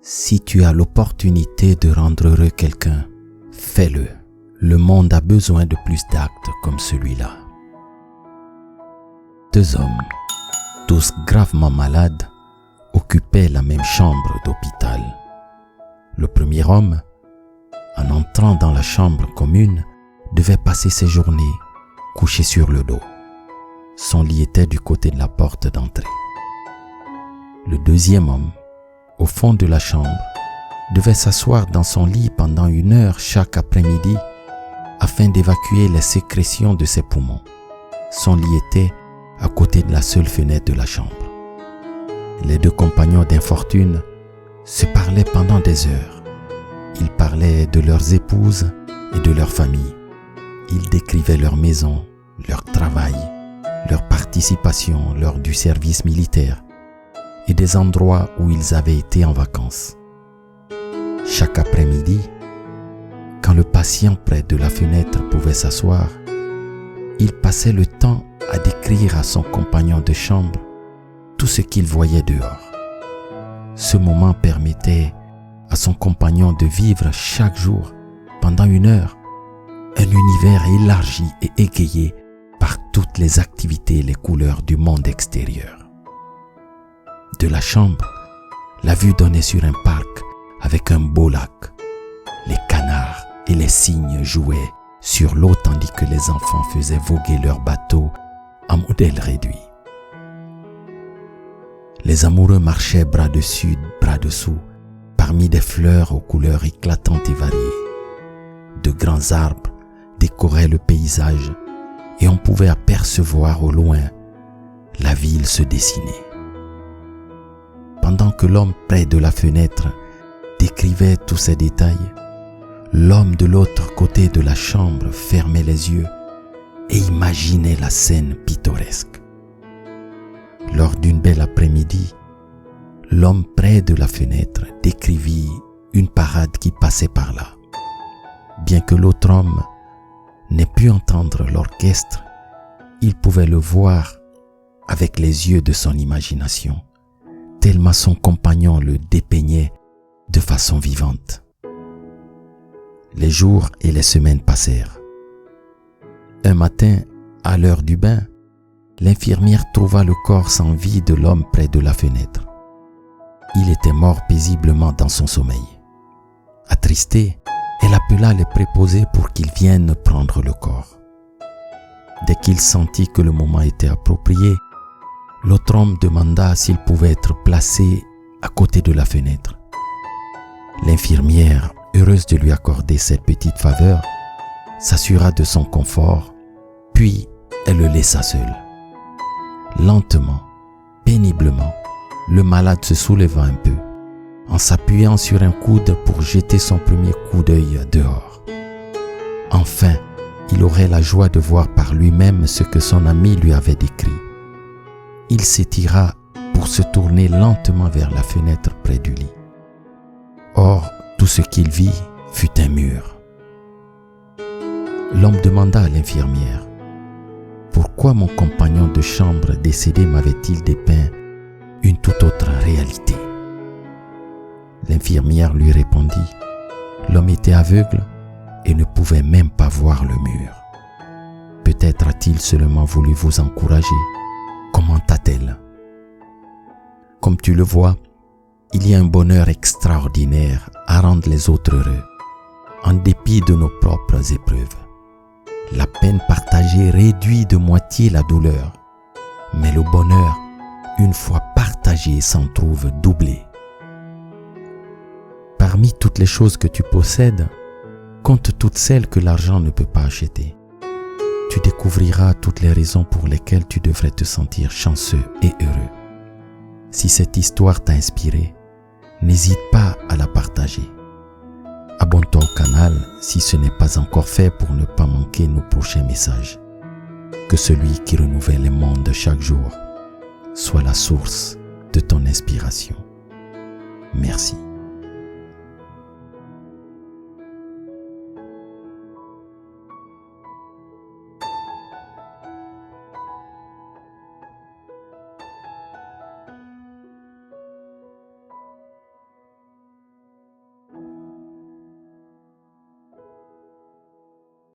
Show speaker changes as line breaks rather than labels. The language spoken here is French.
Si tu as l'opportunité de rendre heureux quelqu'un, fais-le. Le monde a besoin de plus d'actes comme celui-là. 2 hommes, tous gravement malades, occupaient la même chambre d'hôpital. Le premier homme, en entrant dans la chambre commune, devait passer ses journées couché sur le dos. Son lit était du côté de la porte d'entrée. Le deuxième homme, au fond de la chambre, devait s'asseoir dans son lit pendant 1 heure chaque après-midi afin d'évacuer les sécrétions de ses poumons. Son lit était à côté de la seule fenêtre de la chambre. Les 2 compagnons d'infortune se parlaient pendant des heures. Ils parlaient de leurs épouses et de leur famille. Ils décrivaient leur maison, leur travail, leur participation lors du service militaire et des endroits où ils avaient été en vacances. Chaque après-midi, quand le patient près de la fenêtre pouvait s'asseoir, il passait le temps à décrire à son compagnon de chambre tout ce qu'il voyait dehors. Ce moment permettait à son compagnon de vivre chaque jour, pendant 1 heure, un univers élargi et égayé par toutes les activités et les couleurs du monde extérieur. De la chambre, la vue donnait sur un parc avec un beau lac. Les canards et les cygnes jouaient sur l'eau tandis que les enfants faisaient voguer leurs bateaux à modèle réduit. Les amoureux marchaient bras dessus, bras dessous, parmi des fleurs aux couleurs éclatantes et variées. De grands arbres décoraient le paysage et on pouvait apercevoir au loin la ville se dessiner. Pendant que l'homme près de la fenêtre décrivait tous ces détails, l'homme de l'autre côté de la chambre fermait les yeux et imaginait la scène pittoresque. Lors d'une belle après-midi, l'homme près de la fenêtre décrivit une parade qui passait par là. Bien que l'autre homme n'ait pu entendre l'orchestre, il pouvait le voir avec les yeux de son imagination, tellement son compagnon le dépeignait de façon vivante. Les jours et les semaines passèrent. Un matin, à l'heure du bain, l'infirmière trouva le corps sans vie de l'homme près de la fenêtre. Il était mort paisiblement dans son sommeil. Attristée, elle appela les préposés pour qu'ils viennent prendre le corps. Dès qu'il sentit que le moment était approprié, l'autre homme demanda s'il pouvait être placé à côté de la fenêtre. L'infirmière, heureuse de lui accorder cette petite faveur, s'assura de son confort, puis elle le laissa seul. Lentement, péniblement, le malade se souleva un peu, en s'appuyant sur un coude pour jeter son premier coup d'œil dehors. Enfin, il aurait la joie de voir par lui-même ce que son ami lui avait décrit. Il s'étira pour se tourner lentement vers la fenêtre près du lit. Or, tout ce qu'il vit fut un mur. L'homme demanda à l'infirmière: « Pourquoi mon compagnon de chambre décédé m'avait-il dépeint une toute autre réalité ?» L'infirmière lui répondit: « L'homme était aveugle et ne pouvait même pas voir le mur. Peut-être a-t-il seulement voulu vous encourager, commenta-t-elle. Comme tu le vois, il y a un bonheur extraordinaire à rendre les autres heureux, en dépit de nos propres épreuves. La peine partagée réduit de moitié la douleur, mais le bonheur, une fois partagé, s'en trouve doublé. Parmi toutes les choses que tu possèdes, compte toutes celles que l'argent ne peut pas acheter. Tu découvriras toutes les raisons pour lesquelles tu devrais te sentir chanceux et heureux. Si cette histoire t'a inspiré, n'hésite pas à la partager. Abonne-toi au canal si ce n'est pas encore fait pour ne pas manquer nos prochains messages. Que celui qui renouvelle le monde chaque jour soit la source de ton inspiration. Merci.